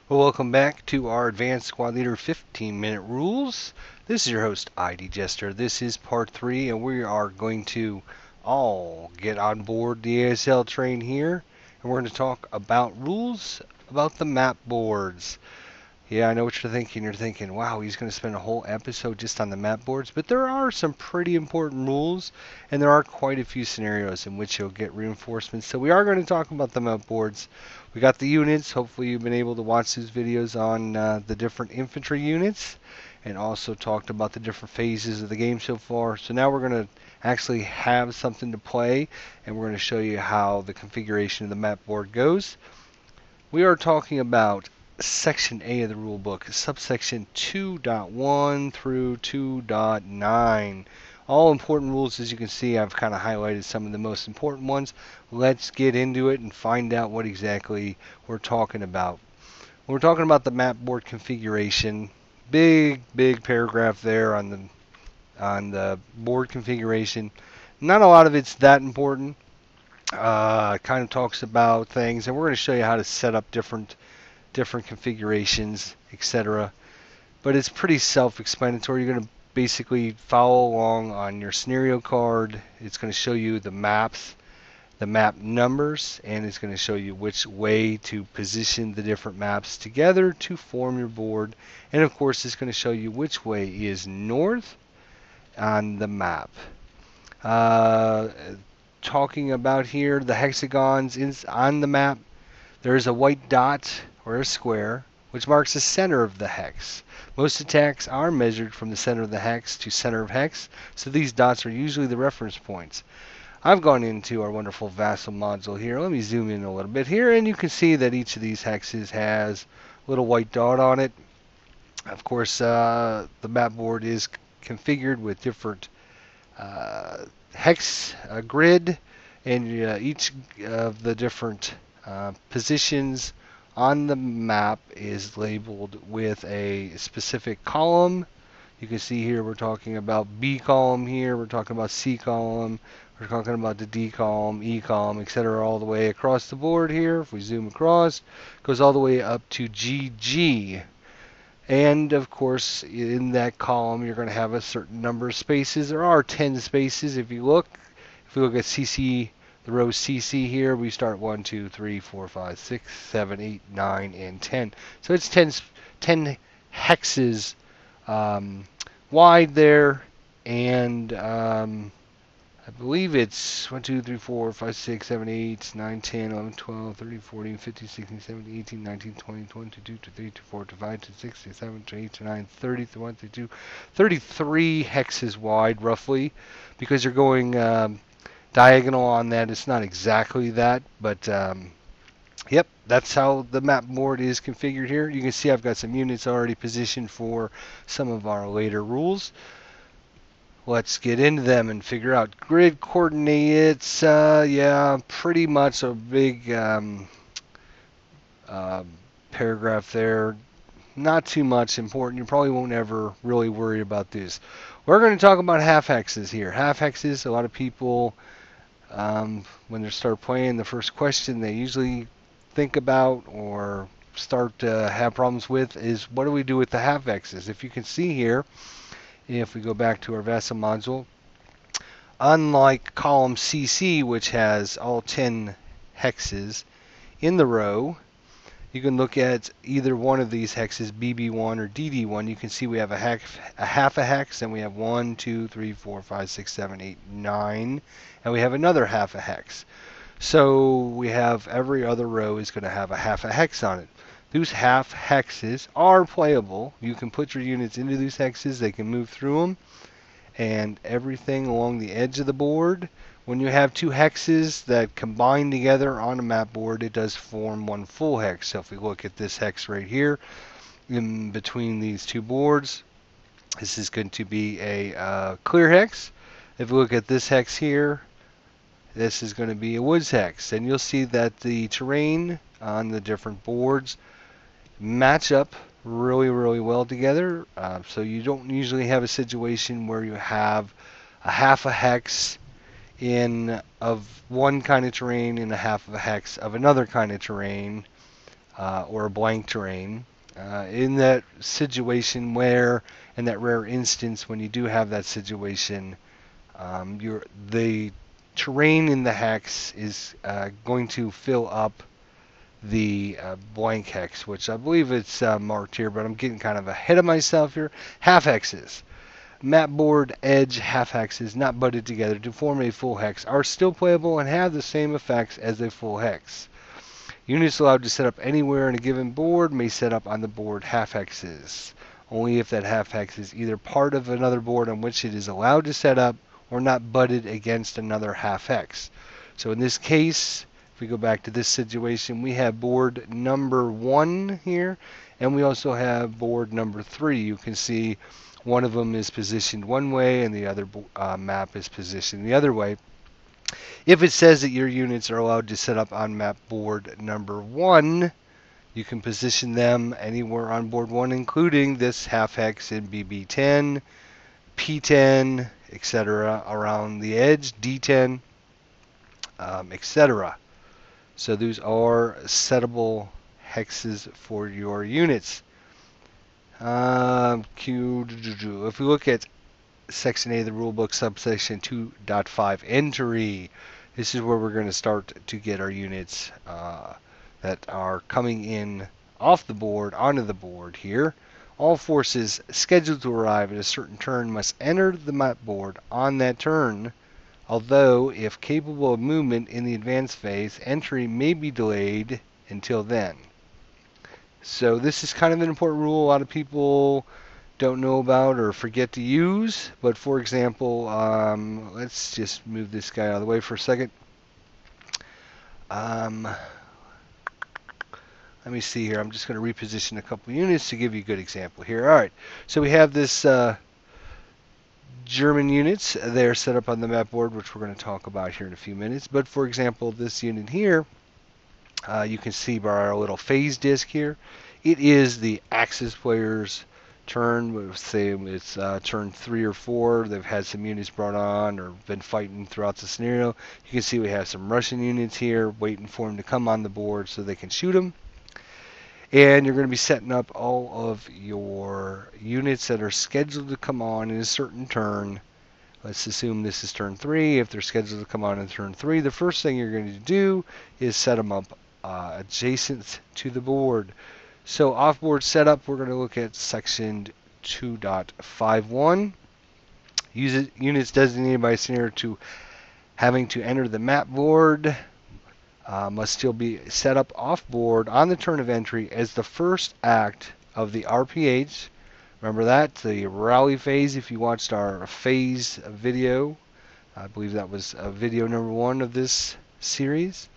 Well, welcome back to our Advanced Squad Leader 15-minute rules. This is your host, ID Jester. This is part 3, and we are going to all get on board the ASL train here, and we're going to talk about rules about the map boards. Yeah, I know what you're thinking. You're thinking, wow, he's going to spend a whole episode just on the map boards. But there are some pretty important rules, and there are quite a few scenarios in which you'll get reinforcements. So we are going to talk about the map boards. We got the units. Hopefully you've been able to watch these videos on the different infantry units, and also talked about the different phases of the game so far. So now we're going to actually have something to play, and we're going to show you how the configuration of the map board goes. We are talking about Section A of the rulebook, subsection 2.1 through 2.9. All important rules, as you can see. I've kind of highlighted some of the most important ones. Let's get into it and find out what exactly we're talking about. We're talking about the map board configuration. Big paragraph there on the board configuration. Not a lot of it's that important. Kind of talks about things, and we're going to show you how to set up different configurations, etc. But it's pretty self-explanatory. You're going to basically follow along on your scenario card. It's going to show you the maps, the map numbers, and it's going to show you which way to position the different maps together to form your board. And of course, it's going to show you which way is north on the map. Talking about here, the hexagons on the map, there's a white dot or a square which marks the center of the hex. Most attacks are measured from the center of the hex to center of hex, so these dots are usually the reference points. I've gone into our wonderful Vassal module here. Let me zoom in a little bit here, and you can see that each of these hexes has a little white dot on it. Of course, the map board is configured with different hex grid, and each of the different positions on the map is labeled with a specific column. You can see here we're talking about B column here, we're talking about C column, we're talking about the D column, E column, etc. all the way across the board here. If we zoom across, it goes all the way up to GG. And of course, in that column, you're going to have a certain number of spaces. There are 10 spaces if you look. If we look at CC, the row CC here, we start 1, 2, 3, 4, 5, 6, 7, 8, 9, and 10. So it's 10 hexes wide there, and I believe it's 1, 2, 3, 4, 5, 6, 7, 8, 9, 10, 11, 12, 13, 14, 15, 16, 17, 18, 19, 20, 22, 23, 24, 25, 26, 27, 28, 29, 30, 31, 32, 33 hexes wide roughly, because you're going diagonal on that. It's not exactly that, but yep, that's how the map board is configured here. You can see I've got some units already positioned for some of our later rules. Let's get into them and figure out grid coordinates. Yeah, pretty much a big paragraph there. Not too much important. You probably won't ever really worry about this. We're going to talk about half hexes here. Half hexes, a lot of people, when they start playing, the first question they usually think about or start to have problems with is, what do we do with the half hexes? If you can see here, if we go back to our Vassal module, unlike column CC, which has all 10 hexes in the row, you can look at either one of these hexes, BB1 or DD1. You can see we have a half a hex, and we have 1, 2, 3, 4, 5, 6, 7, 8, 9, and we have another half a hex. So we have every other row is going to have a half a hex on it. Those half hexes are playable. You can put your units into these hexes. They can move through them. And everything along the edge of the board, when you have two hexes that combine together on a map board, it does form one full hex. So if we look at this hex right here, in between these two boards, this is going to be a clear hex. If we look at this hex here, this is going to be a woods hex. And you'll see that the terrain on the different boards match up really well together. So you don't usually have a situation where you have a half a hex of one kind of terrain and a half of a hex of another kind of terrain. or a blank terrain. In that situation where, in that rare instance when you do have that situation, the terrain in the hex is going to fill up the blank hex, which I believe it's marked here, but I'm getting kind of ahead of myself here. Half hexes. Mapboard edge half hexes not butted together to form a full hex are still playable and have the same effects as a full hex. Units allowed to set up anywhere on a given board may set up on the board half hexes, only if that half hex is either part of another board on which it is allowed to set up or not butted against another half hex. So in this case, if we go back to this situation, we have board number 1 here, and we also have board number 3. You can see one of them is positioned one way and the other map is positioned the other way. If it says that your units are allowed to set up on map board number 1, you can position them anywhere on board 1, including this half hex in BB10, P10, etc., around the edge, D10, etc. So those are settable hexes for your units. If we look at Section A of the Rulebook, subsection 2.5 entry, this is where we're going to start to get our units that are coming in off the board onto the board here. All forces scheduled to arrive at a certain turn must enter the map board on that turn, although if capable of movement in the advance phase, entry may be delayed until then. So this is kind of an important rule a lot of people don't know about or forget to use. But for example, let's just move this guy out of the way for a second. Let me see here. I'm just going to reposition a couple units to give you a good example here. All right, so we have this German units. They're set up on the map board, which we're going to talk about here in a few minutes. But for example, this unit here, you can see by our little phase disc here, it is the Axis player's turn. We'll say it's turn 3 or 4. They've had some units brought on or been fighting throughout the scenario. You can see we have some Russian units here waiting for them to come on the board so they can shoot them. And you're going to be setting up all of your units that are scheduled to come on in a certain turn. Let's assume this is turn 3. If they're scheduled to come on in turn 3, the first thing you're going to do is set them up adjacent to the board. So offboard setup, we're going to look at section 2.51. Units designated by scenario to having to enter the map board must still be set up offboard on the turn of entry as the first act of the RPH. Remember that, the rally phase. If you watched our phase video, I believe that was video number 1 of this series.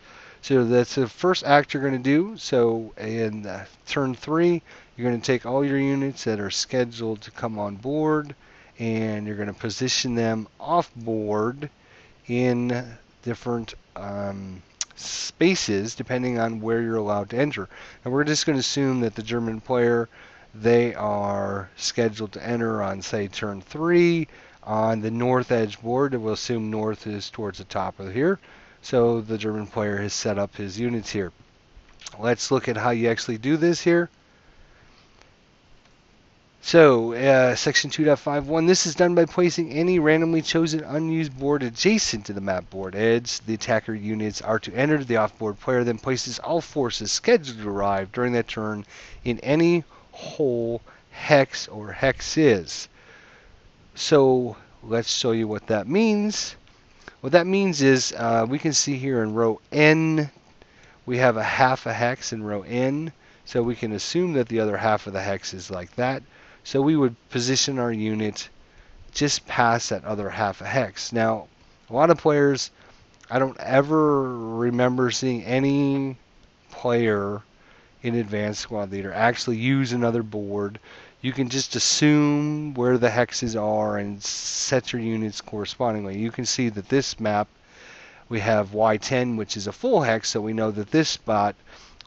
So that's the first act you're going to do. So in turn 3, you're going to take all your units that are scheduled to come on board and you're going to position them off board in different spaces depending on where you're allowed to enter. And we're just going to assume that the German player, they are scheduled to enter on, say, turn 3 on the north edge board. And we'll assume north is towards the top of here. So the German player has set up his units here. Let's look at how you actually do this here. So section 2.51, this is done by placing any randomly chosen unused board adjacent to the map board edge. The attacker units are to enter. The offboard player then places all forces scheduled to arrive during that turn in any whole hex or hexes. So let's show you what that means. What that means is we can see here in row N, we have a half a hex in row N. So we can assume that the other half of the hex is like that. So we would position our unit just past that other half a hex. Now, a lot of players, I don't ever remember seeing any player in Advanced Squad Leader actually use another board. You can just assume where the hexes are and set your units correspondingly. You can see that this map, we have Y10, which is a full hex, so we know that this spot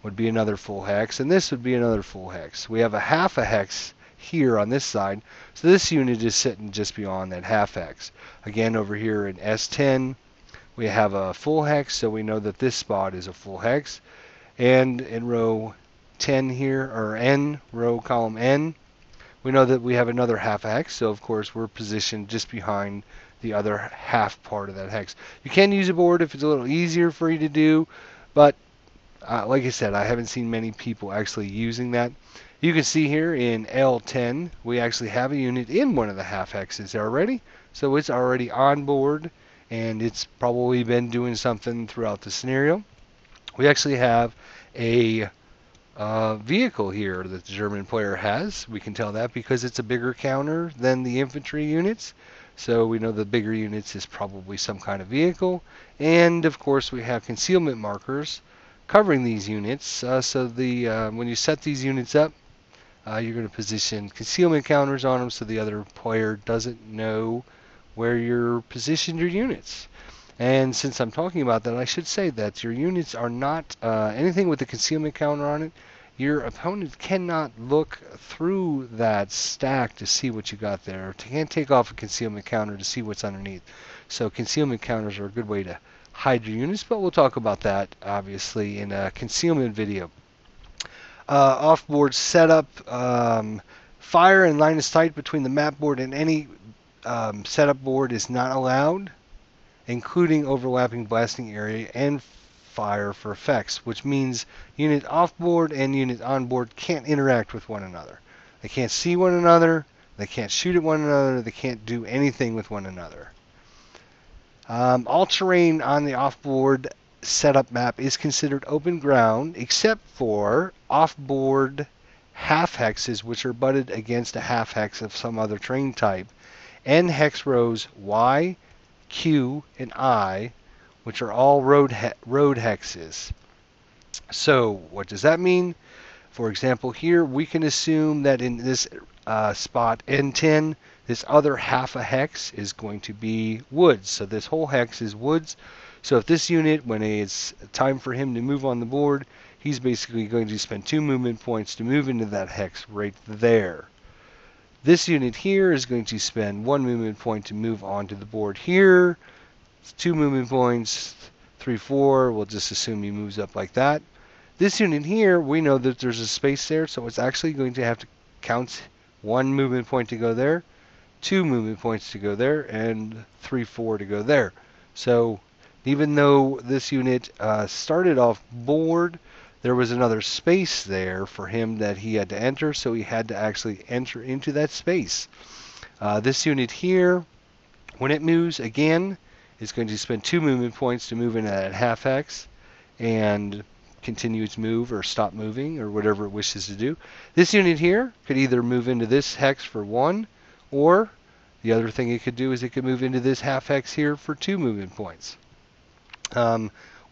would be another full hex, and this would be another full hex. We have a half a hex here on this side, so this unit is sitting just beyond that half hex. Again, over here in S10, we have a full hex, so we know that this spot is a full hex. And in row 10 here, or N, row column N. We know that we have another half a hex, so of course we're positioned just behind the other half part of that hex. You can use a board if it's a little easier for you to do, but like I said, I haven't seen many people actually using that. You can see here in L10, we actually have a unit in one of the half hexes already, so it's already on board, and it's probably been doing something throughout the scenario. We actually have a vehicle here that the German player has. We can tell that because it's a bigger counter than the infantry units. So we know the bigger units is probably some kind of vehicle. And of course we have concealment markers covering these units. So when you set these units up, you're going to position concealment counters on them so the other player doesn't know where you're positioned your units. And since I'm talking about that, I should say that your units are not anything with a concealment counter on it. Your opponent cannot look through that stack to see what you got there. Can't take off a concealment counter to see what's underneath. So concealment counters are a good way to hide your units, but we'll talk about that obviously in a concealment video. Offboard setup, fire and line of sight between the map board and any setup board is not allowed, including overlapping blasting area and fire for effects, which means unit offboard and unit onboard can't interact with one another. They can't see one another, they can't shoot at one another, they can't do anything with one another. All terrain on the offboard setup map is considered open ground except for offboard half hexes, which are butted against a half hex of some other terrain type, and hex rows Y, Q, and I, which are all road hexes. So what does that mean? For example, here we can assume that in this spot N10, this other half a hex is going to be woods. So this whole hex is woods. So if this unit, when it's time for him to move on the board, he's basically going to spend 2 movement points to move into that hex right there. This unit here is going to spend 1 movement point to move onto the board here. It's 2 movement points, 3, 4. We'll just assume he moves up like that. This unit here, we know that there's a space there, so it's actually going to have to count 1 movement point to go there, 2 movement points to go there, and 3, 4 to go there. So even though this unit started off board, there was another space there for him that he had to enter, so he had to actually enter into that space. This unit here, when it moves again, is going to spend 2 movement points to move into that half hex and continue its move or stop moving or whatever it wishes to do. This unit here could either move into this hex for 1, or the other thing it could do is it could move into this half hex here for 2 movement points.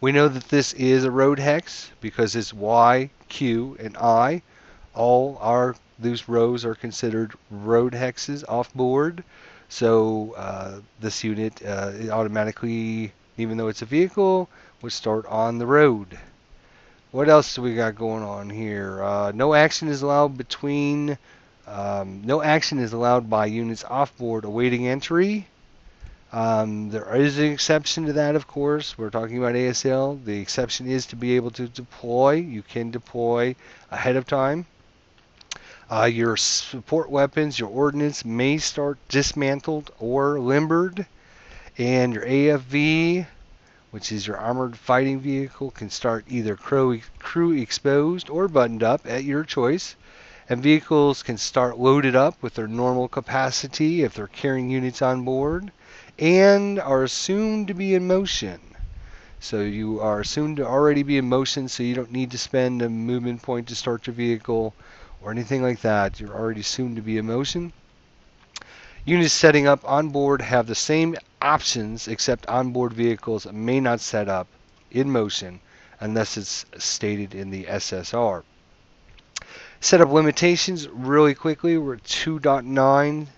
We know that this is a road hex because it's Y, Q, and I. These rows are considered road hexes off board. So this unit automatically, even though it's a vehicle, would start on the road. What else do we got going on here? No action is allowed no action is allowed by units off board awaiting entry. There is an exception to that, of course. We're talking about ASL. The exception is to be able to deploy. You can deploy ahead of time. Your support weapons, your ordnance may start dismantled or limbered, and your AFV, which is your armored fighting vehicle, can start either crew exposed or buttoned up at your choice. And vehicles can start loaded up with their normal capacity if they're carrying units on board, and are assumed to be in motion. So you are assumed to already be in motion, so you don't need to spend a movement point to start your vehicle or anything like that. You're already assumed to be in motion. Units setting up on board have the same options, except onboard vehicles may not set up in motion unless it's stated in the SSR. Setup limitations, really quickly, we're at 2.9.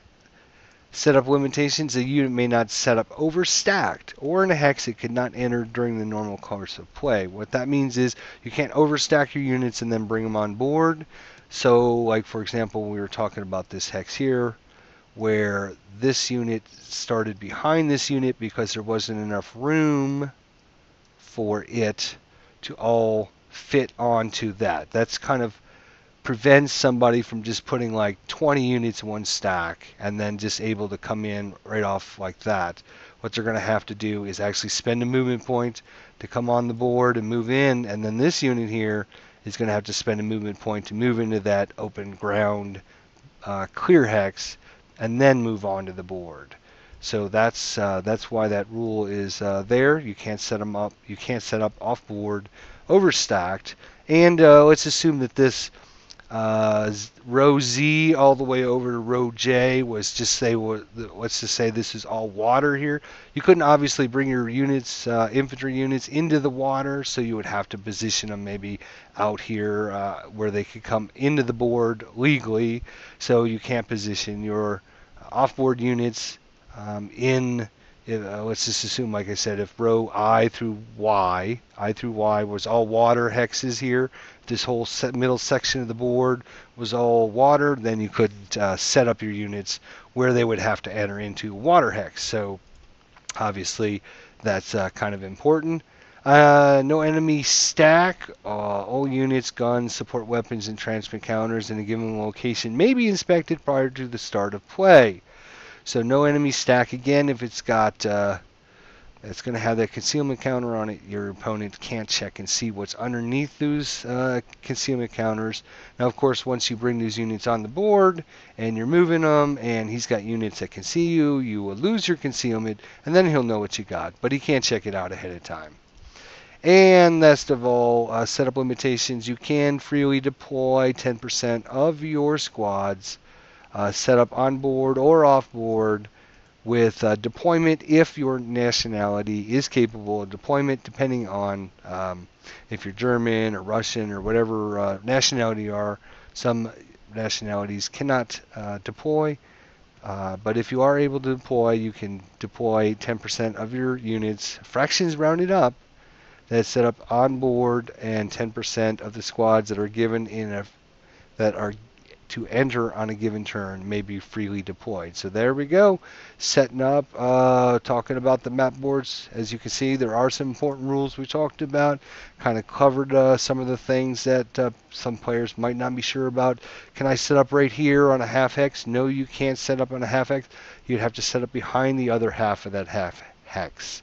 Setup limitations, a unit may not set up overstacked or in a hex it could not enter during the normal course of play. What that means is you can't overstack your units and then bring them on board. So, like for example, we were talking about this hex here, where this unit started behind this unit because there wasn't enough room for it to all fit onto that. That's kind of prevents somebody from just putting like 20 units in one stack and then just able to come in right off like that. What they're going to have to do is actually spend a movement point to come on the board and move in, and then this unit here is going to have to spend a movement point to move into that open ground clear hex and then move on to the board. So that's why that rule is there. You can't set them up. You can't set up off board overstacked. And let's assume that this row Z all the way over to row J was just say let's just say this is all water here. You couldn't obviously bring your units, infantry units, into the water, so you would have to position them maybe out here where they could come into the board legally. So you can't position your off-board units in. Let's just assume, like I said, if row I through Y was all water hexes here, this whole middle section of the board was all water, then you could set up your units where they would have to enter into water hex. So obviously that's kind of important. No enemy stack. All units, guns, support weapons, and transmit counters in a given location may be inspected prior to the start of play. So no enemy stack again. If it's got, it's going to have that concealment counter on it. Your opponent can't check and see what's underneath those concealment counters. Now, of course, once you bring these units on the board and you're moving them, and he's got units that can see you, you will lose your concealment, and then he'll know what you got. But he can't check it out ahead of time. And last of all, setup limitations. You can freely deploy 10% of your squads set up on board or off board with deployment if your nationality is capable of deployment, depending on if you're German or Russian or whatever nationality you are. Some nationalities cannot deploy, but if you are able to deploy, you can deploy 10% of your units, fractions rounded up, that's set up on board, and 10% of the squads that are given that are to enter on a given turn may be freely deployed. So there we go, setting up, talking about the map boards. As you can see, there are some important rules we talked about, kind of covered some of the things that some players might not be sure about. Can I set up right here on a half hex? No, you can't set up on a half hex. You'd have to set up behind the other half of that half hex.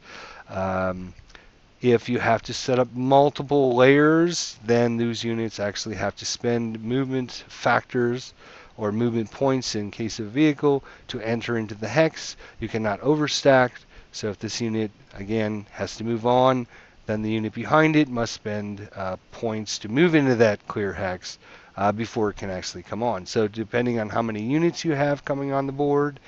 If you have to set up multiple layers, then those units actually have to spend movement factors or movement points in case of vehicle to enter into the hex. You cannot overstack. So if this unit, again, has to move on, then the unit behind it must spend points to move into that clear hex before it can actually come on. So depending on how many units you have coming on the board,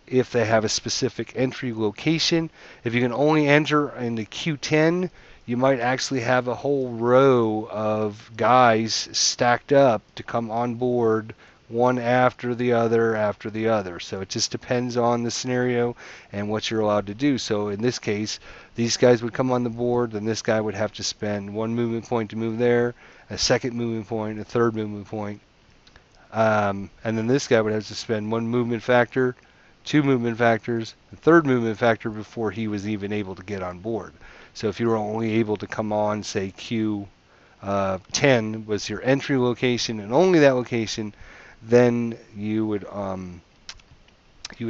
if they have a specific entry location. If you can only enter into Q10, you might actually have a whole row of guys stacked up to come on board, one after the other. So it just depends on the scenario and what you're allowed to do. So in this case, these guys would come on the board, then this guy would have to spend one movement point to move there, a second movement point, a third movement point, and then this guy would have to spend one movement factor, two movement factors, the third movement factor before he was even able to get on board. So if you were only able to come on, say Q10 was your entry location and only that location, then you would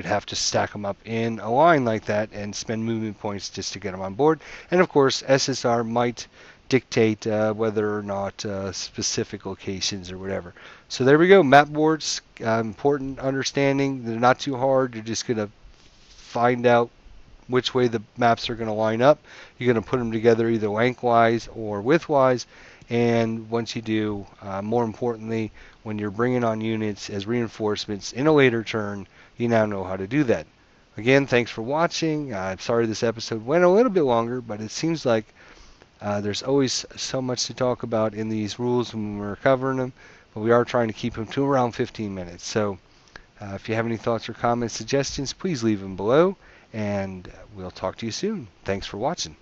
have to stack them up in a line like that and spend movement points just to get them on board. And of course, SSR might dictate whether or not specific locations or whatever. So there we go, map boards, important understanding. They're not too hard. You're just going to find out which way the maps are going to line up. You're going to put them together either lengthwise or widthwise. And once you do, more importantly, when you're bringing on units as reinforcements in a later turn, you now know how to do that. Again, thanks for watching. I'm sorry this episode went a little bit longer, but it seems like there's always so much to talk about in these rules when we're covering them, but we are trying to keep them to around 15 minutes. So if you have any thoughts or comments, suggestions, please leave them below, and we'll talk to you soon. Thanks for watching.